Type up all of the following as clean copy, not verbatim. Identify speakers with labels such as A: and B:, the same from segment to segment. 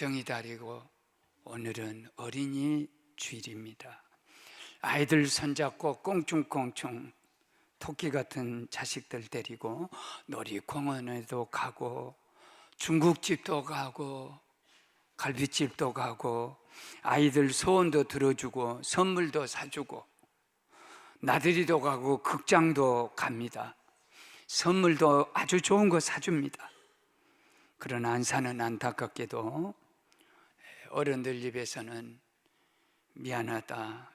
A: 가정의 달이고 오늘은 어린이 주일입니다. 아이들 손잡고 꽁충꽁충 토끼 같은 자식들 데리고 놀이공원에도 가고 중국집도 가고 갈비집도 가고 아이들 소원도 들어주고 선물도 사주고 나들이도 가고 극장도 갑니다. 선물도 아주 좋은 거 사줍니다. 그러나 안사는 안타깝게도 어른들 입에서는 미안하다,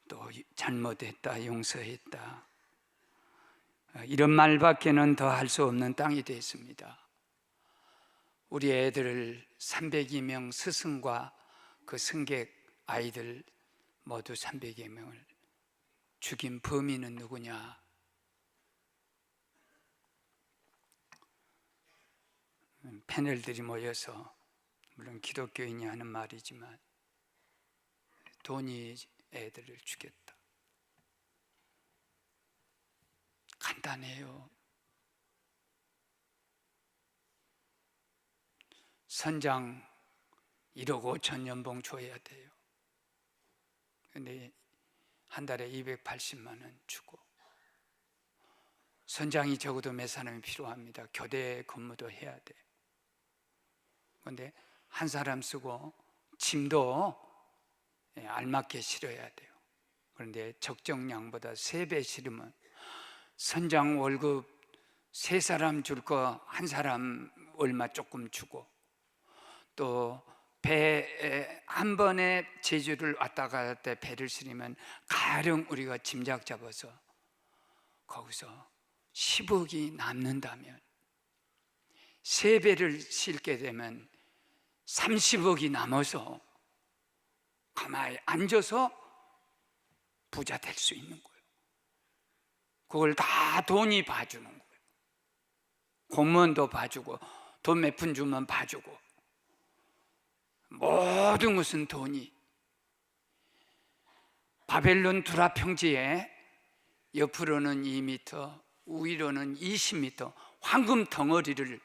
A: 또 잘못했다, 용서했다, 이런 말밖에는 더 할 수 없는 땅이 되었습니다. 우리 애들을 302명 스승과 그 승객 아이들 모두 300여 명을 죽인 범인은 누구냐? 패널들이 모여서, 물론 기독교인이 하는 말이지만, 돈이 애들을 죽였다. 간단해요. 선장 1억 5천 연봉 줘야 돼요. 근데 한 달에 280만 원 주고, 선장이 적어도 몇 사람이 필요합니다. 교대 근무도 해야 돼. 그런데 한 사람 쓰고 짐도 알맞게 실어야 돼요. 그런데 적정량보다 3배 실으면 선장 월급 3사람 줄 거 한 사람 얼마 조금 주고, 또 배 한 번에 제주를 왔다 갈 때 배를 실으면 가령 우리가 짐작 잡아서 거기서 10억이 남는다면 3배를 실게 되면 30억이 남아서 가만히 앉아서 부자 될 수 있는 거예요. 그걸 다 돈이 봐주는 거예요. 공무원도 봐주고 돈 몇 푼 주면 봐주고, 모든 것은 돈이. 바벨론 두라 평지에 옆으로는 2m, 위로는 20m 황금 덩어리를,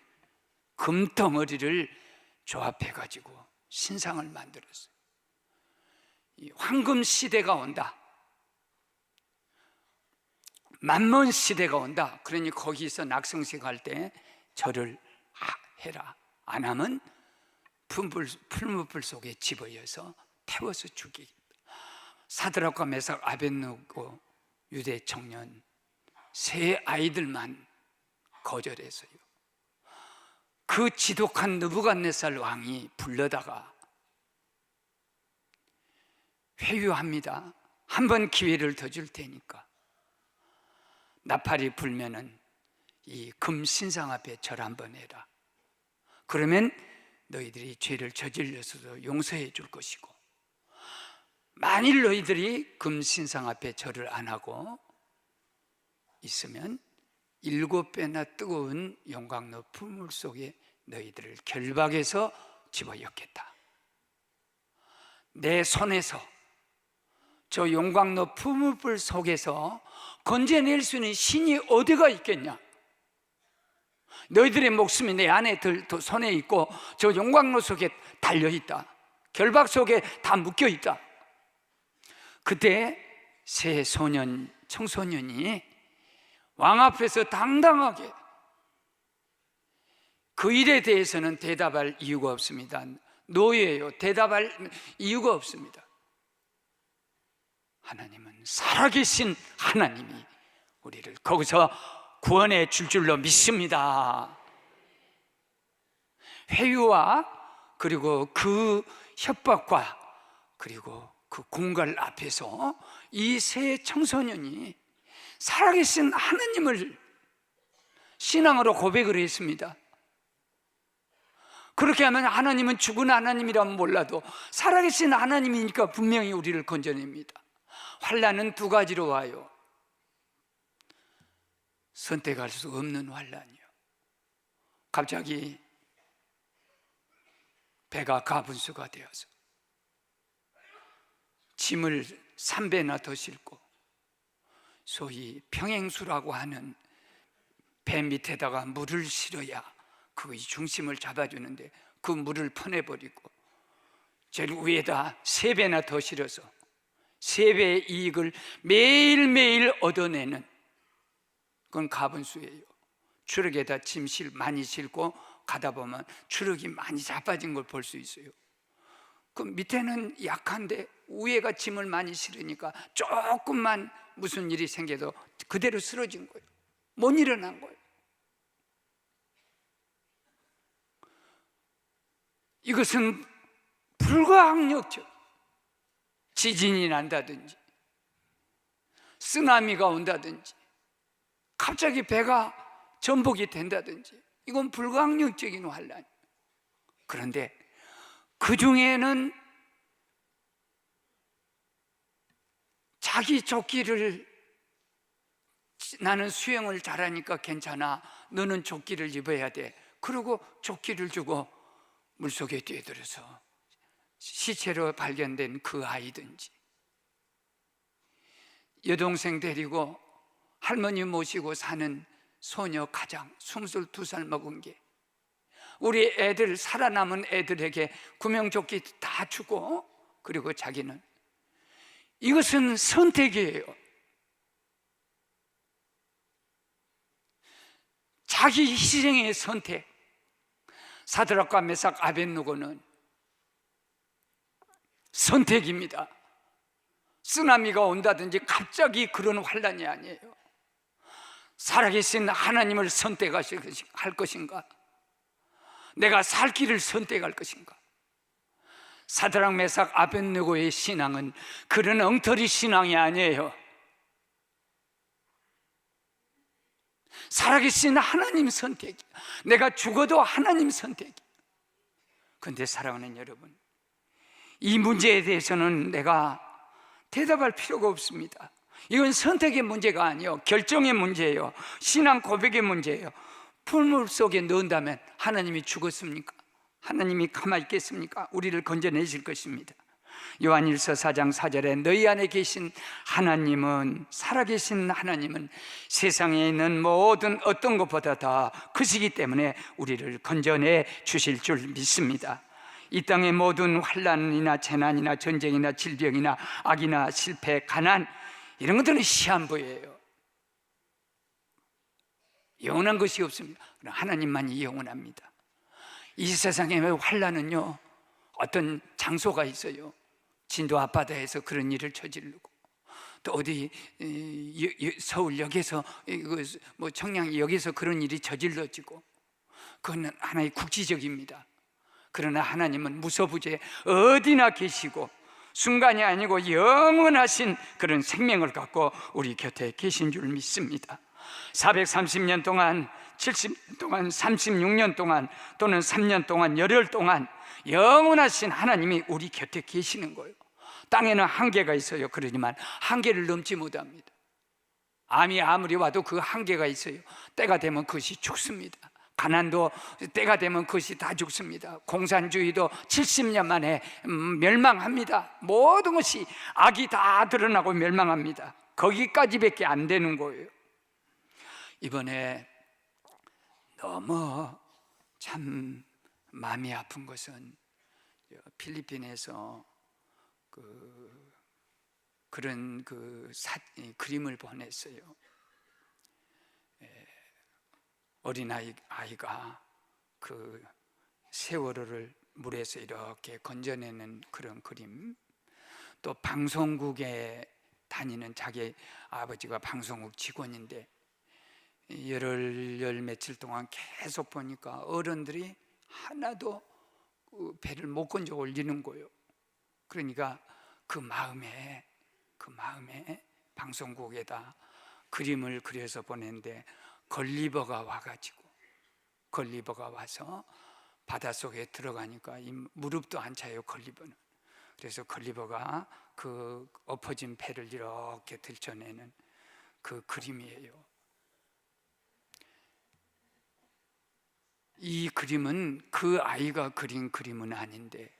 A: 금 덩어리를 조합해 가지고 신상을 만들었어요. 이 황금 시대가 온다, 만몬 시대가 온다. 그러니 거기서 낙성식 할 때 절을 해라. 안 하면 풀무불 속에 집어여서 태워서 죽이겠다. 사드락과 메삭 아벳느고 유대 청년 3 아이들만 거절해서요. 그 지독한 느부갓네살 왕이 불러다가 회유합니다. 한 번 기회를 더 줄 테니까 나팔이 불면은 이 금 신상 앞에 절 한번 해라. 그러면 너희들이 죄를 저질러서도 용서해 줄 것이고, 만일 너희들이 금 신상 앞에 절을 안 하고 있으면 7배나 뜨거운 용광로 풀물 속에 너희들을 결박해서 집어넣겠다. 내 손에서 저 용광로 풀물불 속에서 건져낼 수 있는 신이 어디가 있겠냐? 너희들의 목숨이 내 안에 손에 있고 저 용광로 속에 달려있다. 결박 속에 다 묶여있다. 그때 새 소년, 청소년이 왕 앞에서 당당하게, 그 일에 대해서는 대답할 이유가 없습니다. 노예예요. 대답할 이유가 없습니다. 하나님은 살아계신 하나님이 우리를 거기서 구원해 줄 줄로 믿습니다. 회유와 그리고 그 협박과 그리고 그 공갈 앞에서 이 세 청소년이 살아계신 하나님을 신앙으로 고백을 했습니다. 그렇게 하면 하나님은 죽은 하나님이라면 몰라도 살아계신 하나님이니까 분명히 우리를 건져냅니다. 환난은 2가지로 와요. 선택할 수 없는 환난이요. 갑자기 배가 가분수가 되어서 짐을 3배나 더 싣고, 소위 평행수라고 하는 배 밑에다가 물을 실어야 그 중심을 잡아주는데 그 물을 퍼내버리고 제일 위에다 3배나 더 실어서 3배의 이익을 매일매일 얻어내는, 그건 가분수예요. 추럭에다 짐 많이 싣고 가다 보면 추럭이 많이 자빠진 걸 볼 수 있어요. 그 밑에는 약한데 위에가 짐을 많이 실으니까 조금만 무슨 일이 생겨도 그대로 쓰러진 거예요. 못 일어난 거예요. 이것은 불가항력적, 지진이 난다든지 쓰나미가 온다든지 갑자기 배가 전복이 된다든지, 이건 불가항력적인 환란. 그런데 그 중에는 자기 조끼를, 나는 수영을 잘하니까 괜찮아, 너는 조끼를 입어야 돼, 그리고 조끼를 주고 물속에 뛰어들어서 시체로 발견된 그 아이든지, 여동생 데리고 할머니 모시고 사는 소녀 가장 22살 먹은 게, 우리 애들, 살아남은 애들에게 구명조끼 다 주고, 그리고 자기는, 이것은 선택이에요. 자기 희생의 선택. 사드락과 메삭 아벳느고는 선택입니다. 쓰나미가 온다든지 갑자기 그런 환란이 아니에요. 살아계신 하나님을 선택할 것인가? 내가 살 길을 선택할 것인가? 사드락 메삭 아벳느고의 신앙은 그런 엉터리 신앙이 아니에요. 살아계신 하나님 선택, 내가 죽어도 하나님 선택. 그런데 사랑하는 여러분, 이 문제에 대해서는 내가 대답할 필요가 없습니다. 이건 선택의 문제가 아니에요. 결정의 문제예요. 신앙 고백의 문제예요. 풀물 속에 넣은다면 하나님이 죽었습니까? 하나님이 가만히 있겠습니까? 우리를 건져내실 것입니다. 요한일서 4장 4절에 너희 안에 계신 하나님은, 살아계신 하나님은 세상에 있는 모든 어떤 것보다 더 크시기 때문에 우리를 건져내 주실 줄 믿습니다. 이 땅의 모든 환난이나 재난이나 전쟁이나 질병이나 악이나 실패, 가난, 이런 것들은 시한부예요. 영원한 것이 없습니다. 하나님만이 영원합니다. 이 세상의 환난은요, 어떤 장소가 있어요. 진도 앞바다에서 그런 일을 저지르고, 또 어디 서울역에서, 뭐 청량역에서 그런 일이 저질러지고, 그건 하나의 국지적입니다. 그러나 하나님은 무소부재 어디나 계시고 순간이 아니고 영원하신 그런 생명을 갖고 우리 곁에 계신 줄 믿습니다. 430년 동안, 70년 동안, 36년 동안, 또는 3년 동안, 열흘 동안 영원하신 하나님이 우리 곁에 계시는 거예요. 땅에는 한계가 있어요. 그러지만 한계를 넘지 못합니다. 암이 아무리 와도 그 한계가 있어요. 때가 되면 그것이 죽습니다. 가난도 때가 되면 그것이 다 죽습니다. 공산주의도 70년 만에 멸망합니다. 모든 것이, 악이 다 드러나고 멸망합니다. 거기까지밖에 안 되는 거예요. 이번에 너무 참 마음이 아픈 것은 필리핀에서 그런 그림을 보냈어요. 어린아이가 그 세월호를 물에서 이렇게 건져내는 그런 그림, 또 방송국에 다니는, 자기 아버지가 방송국 직원인데 열 며칠 동안 계속 보니까 어른들이 하나도 그 배를 못 건져 올리는 거예요. 그러니까 그 마음에 방송국에다 그림을 그려서 보냈는데, 걸리버가 와서 바닷속에 들어가니까 이 무릎도 안 차요, 걸리버는. 그래서 걸리버가 그 엎어진 배를 이렇게 들춰내는 그 그림이에요. 이 그림은 그 아이가 그린 그림은 아닌데,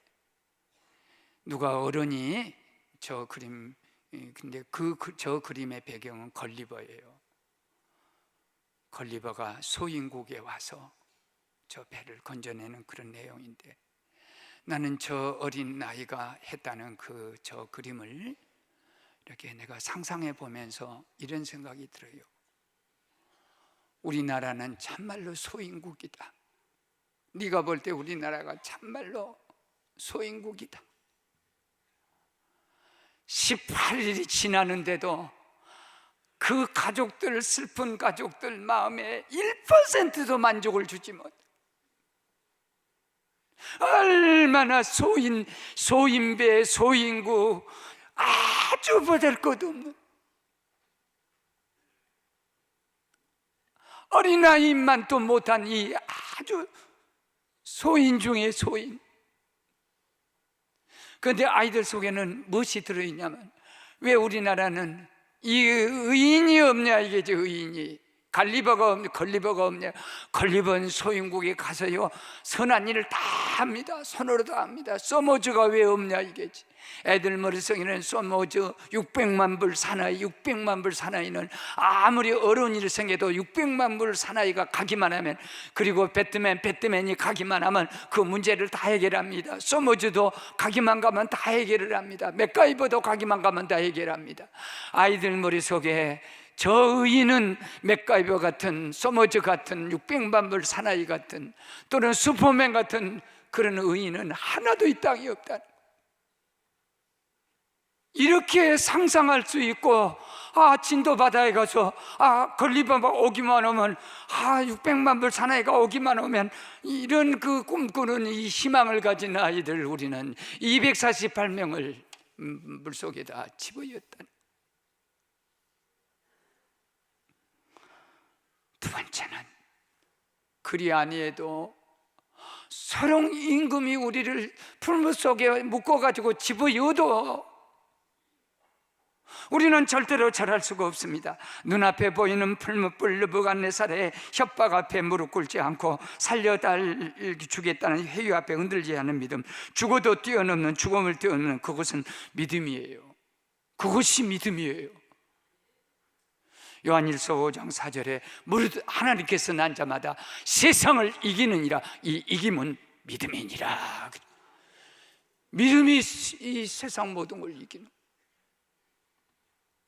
A: 누가 어른이 저 그림, 근데 저 그림의 배경은 걸리버예요. 걸리버가 소인국에 와서 저 배를 건져내는 그런 내용인데, 나는 저 어린 아이가 했다는 저 그림을 이렇게 내가 상상해 보면서 이런 생각이 들어요. 우리나라는 참말로 소인국이다. 네가 볼 때 우리나라가 참말로 소인국이다. 18일이 지나는데도 그 가족들, 슬픈 가족들 마음에 1%도 만족을 주지 못. 얼마나 소인배, 소인구, 아주 보잘것없는 어린아이만도 못한 이 아주 소인 중에 소인. 그런데 아이들 속에는 무엇이 들어있냐면, 왜 우리나라는 이 의인이 없냐 이게죠. 의인이 걸리버가 없냐. 걸리버는 소인국에 가서요 선한 일을 다 합니다. 손으로 다 합니다. 소모즈가 왜 없냐 이게지. 애들 머릿속에는 소모즈 600만 불 사나이, 600만 불 사나이는 아무리 어려운 일이 생겨도 600만 불 사나이가 가기만 하면, 그리고 배트맨이 가기만 하면 그 문제를 다 해결합니다. 소모즈도 가기만 가면 다 해결을 합니다. 맥가이버도 가기만 가면 다 해결합니다. 아이들 머릿속에 저 의인은 맥가이버 같은, 소모즈 같은, 600만 불 사나이 같은, 또는 슈퍼맨 같은 그런 의인은 하나도 이 땅에 없다. 이렇게 상상할 수 있고, 진도 바다에 가서 걸리버가 오기만 오면, 600만 불 사나이가 오기만 오면, 이런 그 꿈꾸는 이 희망을 가진 아이들, 우리는 248명을 물속에다 집어였다. 두 번째는, 그리 아니해도 소령 임금이 우리를 풀무 속에 묶어가지고 집어여도 우리는 절대로 절할 수가 없습니다. 눈앞에 보이는 풀무불 느부갓네살의 협박 앞에 무릎 꿇지 않고 살려주겠다는 회유 앞에 흔들지 않는 믿음, 죽어도 뛰어넘는, 죽음을 뛰어넘는 그것은 믿음이에요. 그것이 믿음이에요. 요한일서 5장 4절에 무릇 하나님께서 난 자마다 세상을 이기느니라. 이 이김은 믿음이니라. 믿음이 이 세상 모든 걸 이기는.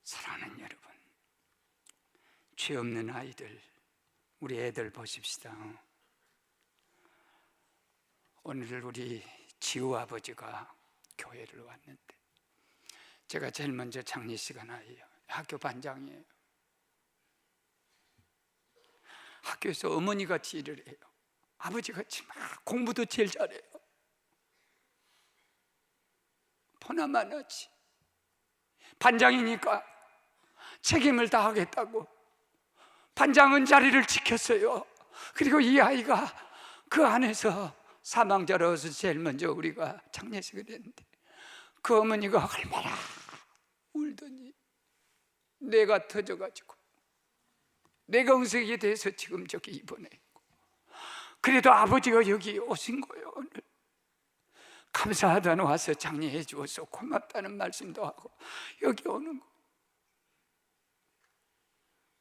A: 사랑하는 여러분, 죄 없는 아이들, 우리 애들 보십시다. 오늘 우리 지우 아버지가 교회를 왔는데, 제가 제일 먼저 장례식 하나예요. 학교 반장이에요. 학교에서 어머니같이 일을 해요. 아버지같이 막 공부도 제일 잘해요. 보나마나지. 반장이니까 책임을 다하겠다고 반장은 자리를 지켰어요. 그리고 이 아이가 그 안에서 사망자로서 제일 먼저 우리가 장례식을 했는데, 그 어머니가 얼마나 울더니 뇌가 터져가지고 뇌경색이 돼서 지금 저기 입원해 있고, 그래도 아버지가 여기 오신 거예요. 오늘 감사하다는 와서 장례해 주어서 고맙다는 말씀도 하고 여기 오는 거.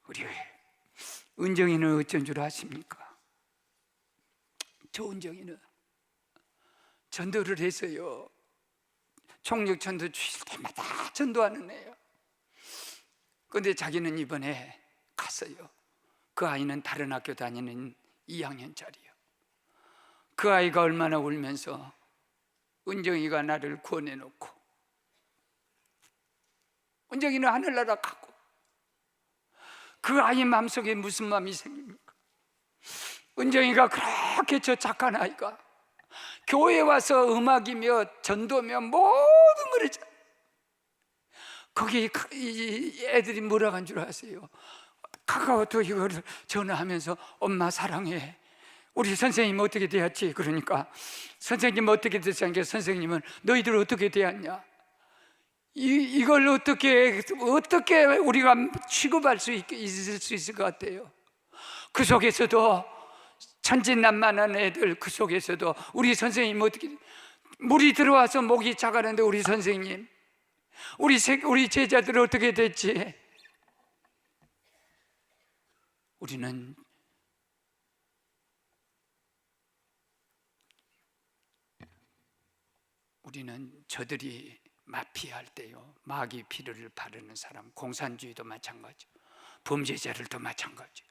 A: 우리 은정이는 어쩐 줄 아십니까? 저 은정이는 전도를 했어요. 총력 전도 주실 때마다 전도하는 애예요. 그런데 자기는 이번에 갔어요. 그 아이는 다른 학교 다니는 2학년짜리예요. 그 아이가 얼마나 울면서 은정이가 나를 구원해놓고, 은정이는 하늘나라 가고, 그 아이 마음속에 무슨 마음이 생깁니까? 은정이가 그렇게 저 착한 아이가 교회에 와서 음악이며 전도며 모든 걸 했잖아요. 거기 이 애들이 뭐라고 한 줄 아세요? 카카오톡 이거를 전화하면서 엄마 사랑해, 우리 선생님 어떻게 되었지? 그러니까 선생님 어떻게 됐으니까 선생님은 너희들 어떻게 되었냐? 이걸 어떻게 우리가 취급할 수 있을 수 있을 것 같아요. 그 속에서도 천진난만한 애들, 그 속에서도 우리 선생님 어떻게, 물이 들어와서 목이 차가는데 우리 선생님, 우리 제자들 어떻게 됐지? 우리는 우리는 저들이 마피할 때요, 마귀 피를 바르는 사람, 공산주의도 마찬가지, 범죄자들도 마찬가지.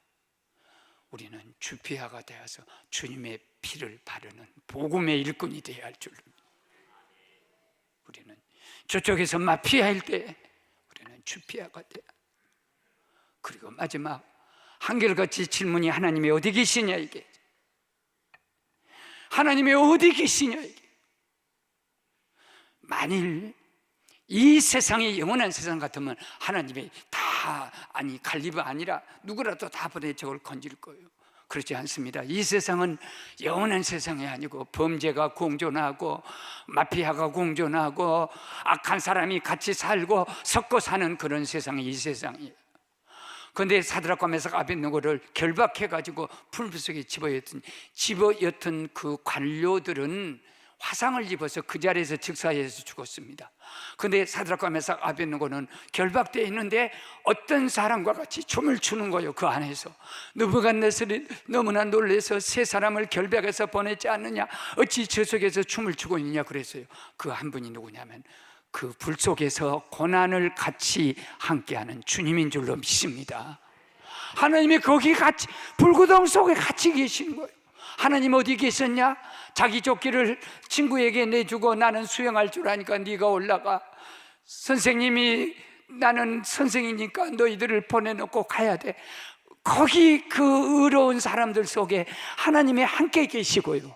A: 우리는 주피아가 되어서 주님의 피를 바르는 복음의 일꾼이 되어야 할 줄. 우리는 저쪽에서 마피아일 때 우리는 주피아가 돼야. 그리고 마지막 한결같이 질문이 하나님이 어디 계시냐, 이게. 하나님이 어디 계시냐, 이게. 만일 이 세상이 영원한 세상 같으면 하나님이 다, 아니 갈리바 아니라 누구라도 다 보내 저걸 건질 거예요. 그렇지 않습니다. 이 세상은 영원한 세상이 아니고 범죄가 공존하고 마피아가 공존하고 악한 사람이 같이 살고 섞어 사는 그런 세상이 이 세상이에요. 그런데 사드락과 메삭 아벳느고를 결박해가지고 풀 속에 집어였던 그 관료들은 화상을 입어서 그 자리에서 즉사해서 죽었습니다. 그런데 사드락과 메삭 아벳느고는 결박되어 있는데 어떤 사람과 같이 춤을 추는 거예요. 그 안에서 느부갓네살이 너무나 놀라서 세 사람을 결박해서 보냈지 않느냐, 어찌 저 속에서 춤을 추고 있느냐 그랬어요. 그 한 분이 누구냐면 그 불 속에서 고난을 같이 함께하는 주님인 줄로 믿습니다. 하나님이 거기 같이 불구덩 속에 같이 계시는 거예요. 하나님 어디 계셨냐? 자기 조끼를 친구에게 내주고 나는 수영할 줄 아니까 네가 올라가. 선생님이 나는 선생이니까 너희들을 보내놓고 가야 돼. 거기 그 의로운 사람들 속에 하나님이 함께 계시고요,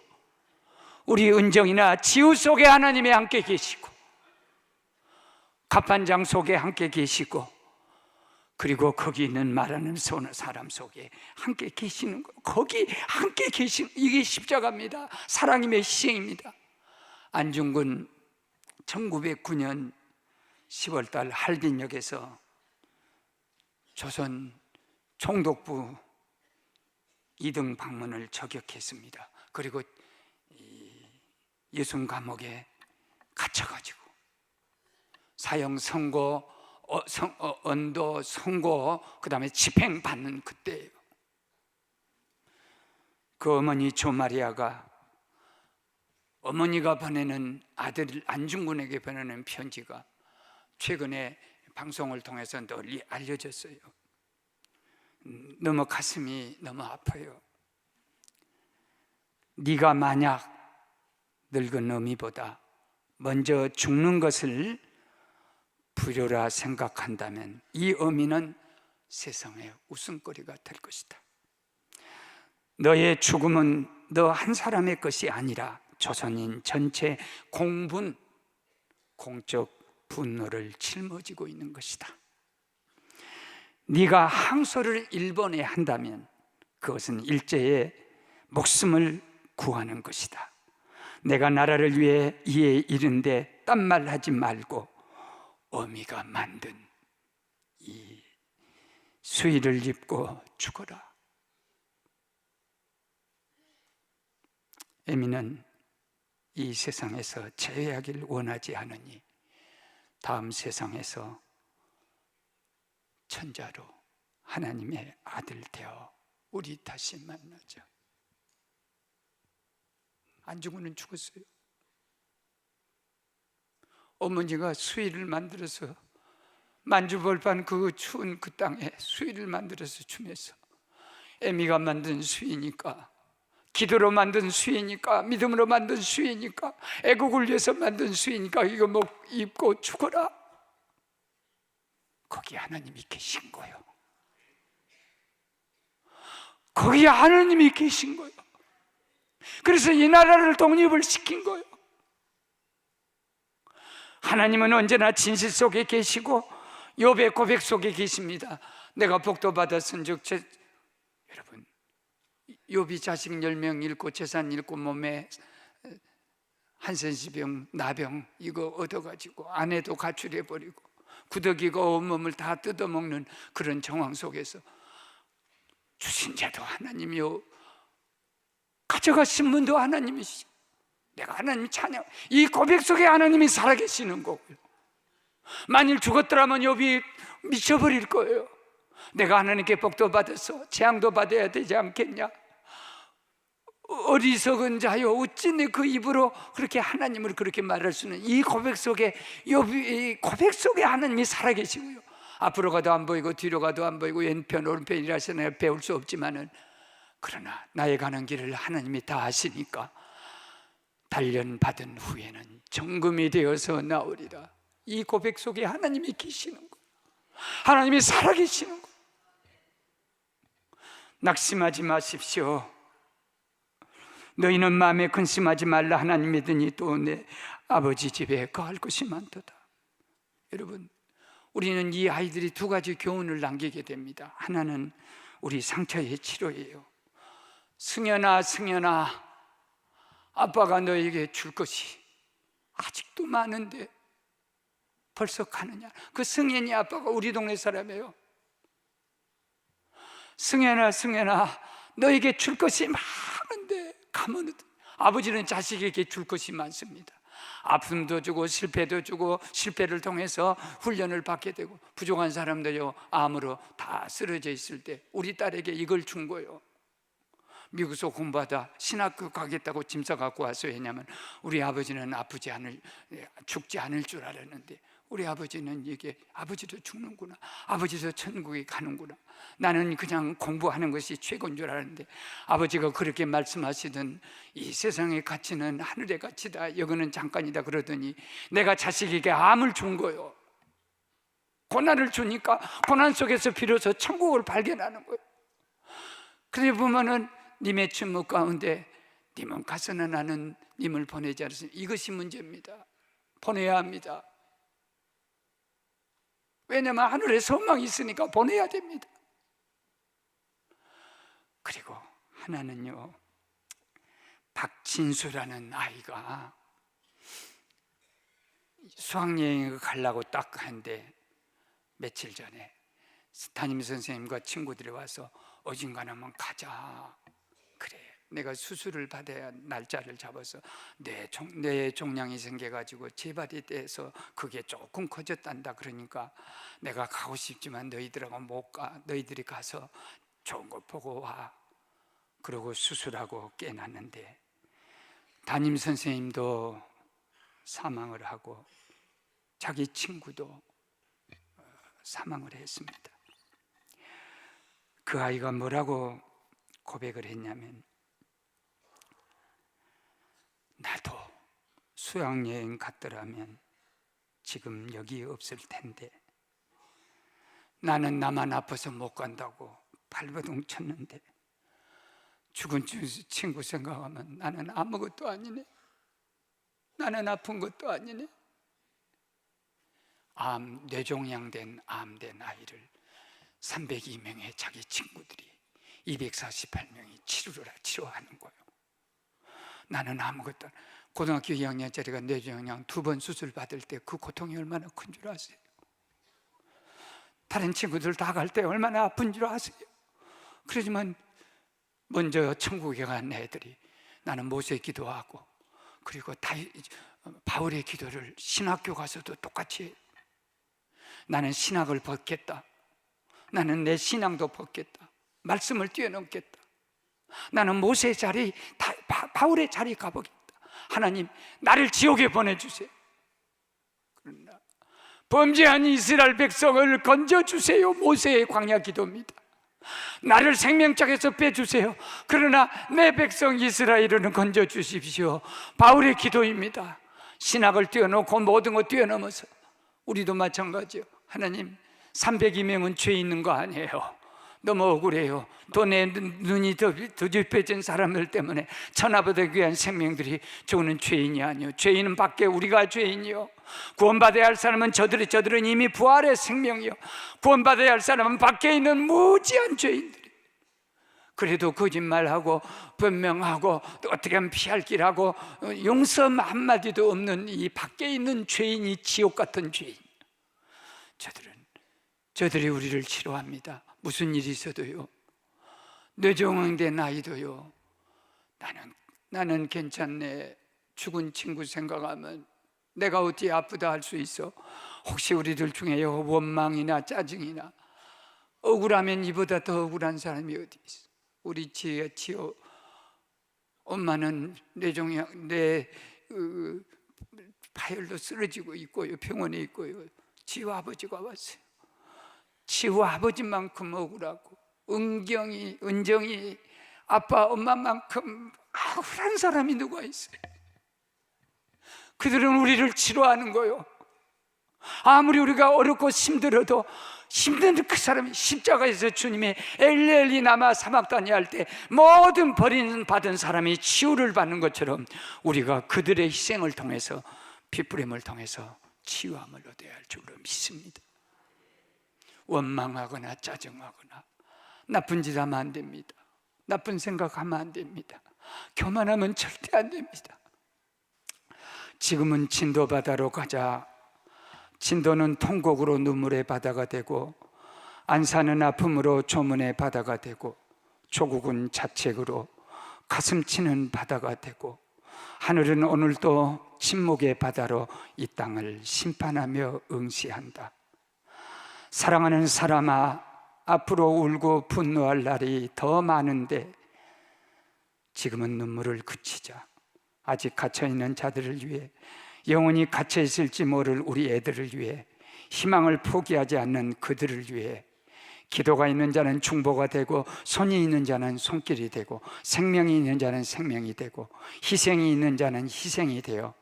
A: 우리 은정이나 지우 속에 하나님이 함께 계시고, 갑반장 속에 함께 계시고, 그리고 거기 있는 말하는 사람 속에 함께 계시는 거, 거기 함께 계시는, 이게 십자가입니다. 사랑임의 희생입니다. 안중근 1909년 10월달 할빈역에서 조선 총독부 2등 방문을 저격했습니다. 그리고 예순 감옥에 갇혀가지고 사형 선고, 언도 선고, 그 다음에 집행받는 그때예요. 그 어머니 조마리아가 어머니가 보내는 아들 안중근에게 보내는 편지가 최근에 방송을 통해서 널리 알려졌어요. 너무 가슴이 너무 아파요. 네가 만약 늙은 어미보다 먼저 죽는 것을 불효라 생각한다면 이 어미는 세상의 웃음거리가 될 것이다. 너의 죽음은 너 한 사람의 것이 아니라 조선인 전체 공적 분노를 짊어지고 있는 것이다. 네가 항소를 일본에 한다면 그것은 일제의 목숨을 구하는 것이다. 내가 나라를 위해 이에 이른데 딴말 하지 말고 어미가 만든 이 수의를 입고 죽어라. 에미는 이 세상에서 제외하길 원하지 않으니 다음 세상에서 천자로 하나님의 아들 되어 우리 다시 만나자. 안중근은 죽었어요. 어머니가 수의를 만들어서 만주벌판 그 추운 그 땅에 수의를 만들어서 주면서 에미가 만든 수의니까, 기도로 만든 수의니까, 믿음으로 만든 수의니까, 애국을 위해서 만든 수의니까 이거 입고 죽어라. 거기 하나님이 계신 거예요. 거기 하나님이 계신 거예요. 그래서 이 나라를 독립을 시킨 거예요. 하나님은 언제나 진실 속에 계시고 욥의 고백 속에 계십니다. 내가 복도 받았은즉, 여러분, 욥이 자식 10명 잃고 재산 잃고 몸에 한센시병, 나병 이거 얻어가지고 아내도 가출해버리고 구더기가 온몸을 다 뜯어먹는 그런 정황 속에서 주신 자도 하나님이요, 가져가신 분도 하나님이시고, 내가 하나님 찬양, 이 고백 속에 하나님이 살아계시는 거고요. 만일 죽었더라면 욥이 미쳐버릴 거예요. 내가 하나님께 복도 받아서 재앙도 받아야 되지 않겠냐? 어리석은 자여 어찌 내 그 입으로 그렇게 하나님을 그렇게 말할 수는. 이 고백 속에 이 고백 속에 하나님이 살아계시고요, 앞으로 가도 안 보이고 뒤로 가도 안 보이고 왼편 오른편이라서 내가 배울 수 없지만은, 그러나 나의 가는 길을 하나님이 다 아시니까 단련받은 후에는 정금이 되어서 나오리라. 이 고백 속에 하나님이 계시는 거, 하나님이 살아계시는 거. 낙심하지 마십시오. 너희는 마음에 근심하지 말라. 하나님 믿으니 또 내 아버지 집에 거할 것이 많도다. 여러분, 우리는 이 아이들이 두 가지 교훈을 남기게 됩니다. 하나는 우리 상처의 치료예요. 승현아, 승현아, 아빠가 너에게 줄 것이 아직도 많은데 벌써 가느냐. 그 승현이 아빠가 우리 동네 사람이에요. 승현아, 승현아, 너에게 줄 것이 많은데 가면. 아버지는 자식에게 줄 것이 많습니다. 아픔도 주고 실패도 주고, 실패를 통해서 훈련을 받게 되고, 부족한 사람들요, 암으로 다 쓰러져 있을 때 우리 딸에게 이걸 준 거예요. 미국에서 공부하다 신학교 가겠다고 짐 싸갖고 와서. 왜냐하면 우리 아버지는 죽지 않을 줄 알았는데, 우리 아버지는 이게 아버지도 죽는구나, 아버지도 천국에 가는구나, 나는 그냥 공부하는 것이 최고인 줄 알았는데, 아버지가 그렇게 말씀하시던 이 세상의 가치는 하늘의 가치다, 여기는 잠깐이다 그러더니 내가 자식에게 암을 준 거예요. 고난을 주니까 고난 속에서 비로소 천국을 발견하는 거예요. 그래 보면은 님의 침묵 가운데 님은 가서는 나는 님을 보내지 않습니다. 이것이 문제입니다. 보내야 합니다. 왜냐하면 하늘에 소망이 있으니까 보내야 됩니다. 그리고 하나는요, 박진수라는 아이가 수학여행을 가려고 딱 하는데, 며칠 전에 담임 선생님과 친구들이 와서 어딘가나면 가자. 그래, 내가 수술을 받아야 날짜를 잡아서 뇌 종양이 생겨가지고 재발이 돼서 그게 조금 커졌단다. 그러니까 내가 가고 싶지만 너희들하고 못 가. 너희들이 가서 좋은 거 보고 와. 그러고 수술하고 깨났는데, 담임 선생님도 사망을 하고 자기 친구도 사망을 했습니다. 그 아이가 뭐라고 고백을 했냐면, 나도 수학여행 갔더라면 지금 여기 없을 텐데, 나는 나만 아파서 못 간다고 발버둥 쳤는데, 죽은 친구 생각하면 나는 아무것도 아니네, 나는 아픈 것도 아니네. 뇌종양된 암된 아이를 302명의 자기 친구들이 248명이 치료하는 거예요. 나는 아무것도. 고등학교 2학년짜리가 뇌종양 2번 수술 받을 때 그 고통이 얼마나 큰 줄 아세요? 다른 친구들 다 갈 때 얼마나 아픈 줄 아세요? 그러지만 먼저 천국에 간 애들이, 나는 모세 기도하고, 그리고 바울의 기도를 신학교 가서도 똑같이 해요. 나는 신학을 벗겠다, 나는 내 신앙도 벗겠다, 말씀을 뛰어넘겠다, 나는 모세의 자리, 바울의 자리 가보겠다. 하나님, 나를 지옥에 보내주세요. 그러나 범죄한 이스라엘 백성을 건져주세요. 모세의 광야 기도입니다. 나를 생명짝에서 빼주세요. 그러나 내 백성 이스라엘은 건져주십시오. 바울의 기도입니다. 신학을 뛰어넘고 모든 거 뛰어넘어서 우리도 마찬가지요. 하나님, 302명은 죄 있는 거 아니에요. 너무 억울해요. 또 내 눈이 더딥혀진 사람들 때문에 천하보다 귀한 생명들이 죽는 죄인이 아니요, 죄인은 밖에 우리가 죄인이요, 구원받아야 할 사람은 저들은 이미 부활의 생명이요, 구원받아야 할 사람은 밖에 있는 무지한 죄인들이. 그래도 거짓말하고 변명하고 또 어떻게 하면 피할 길하고 용서 한마디도 없는 이 밖에 있는 죄인이 지옥 같은 죄인. 저들이 우리를 치료합니다. 무슨 일이 있어도요, 뇌종양된 아이도요, 나는 괜찮네, 죽은 친구 생각하면 내가 어찌 아프다 할 수 있어? 혹시 우리들 중에 원망이나 짜증이나 억울하면 이보다 더 억울한 사람이 어디 있어? 우리 지어 엄마는 뇌종양, 뇌 파열로 쓰러지고 있고요, 병원에 있고요. 지우 아버지가 왔어요. 지우 아버지만큼 억울하고 은정이 아빠 엄마만큼 억울한 사람이 누가 있어요? 그들은 우리를 치료하는 거요. 아무리 우리가 어렵고 힘들어도 힘든 그 사람이 십자가에서 주님이 엘리 나마 사막다니 할 때 모든 버림받은 사람이 치유를 받는 것처럼 우리가 그들의 희생을 통해서 핏부림을 통해서 치유함을 얻어야 할 줄로 믿습니다. 원망하거나 짜증하거나 나쁜 짓 하면 안 됩니다. 나쁜 생각하면 안 됩니다. 교만하면 절대 안 됩니다. 지금은 진도 바다로 가자. 진도는 통곡으로 눈물의 바다가 되고, 안산은 아픔으로 조문의 바다가 되고, 조국은 자책으로 가슴 치는 바다가 되고, 하늘은 오늘도 침묵의 바다로 이 땅을 심판하며 응시한다. 사랑하는 사람아, 앞으로 울고 분노할 날이 더 많은데 지금은 눈물을 그치자. 아직 갇혀있는 자들을 위해, 영원히 갇혀있을지 모를 우리 애들을 위해, 희망을 포기하지 않는 그들을 위해, 기도가 있는 자는 중보가 되고, 손이 있는 자는 손길이 되고, 생명이 있는 자는 생명이 되고, 희생이 있는 자는 희생이 되어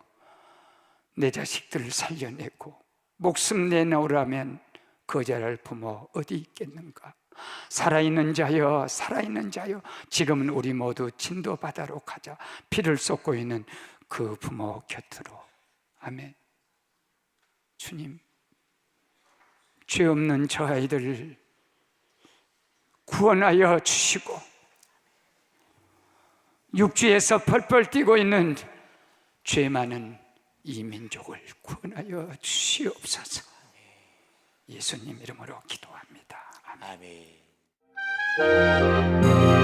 A: 내 자식들을 살려내고 목숨 내놓으라면 거절할 부모 어디 있겠는가? 살아있는 자여, 살아있는 자여, 지금은 우리 모두 진도 바다로 가자. 피를 쏟고 있는 그 부모 곁으로. 아멘. 주님, 죄 없는 저 아이들을 구원하여 주시고, 육지에서 펄펄 뛰고 있는 죄 많은 이 민족을 구원하여 주시옵소서. 예수님 이름으로 기도합니다. 아멘.
B: 아멘.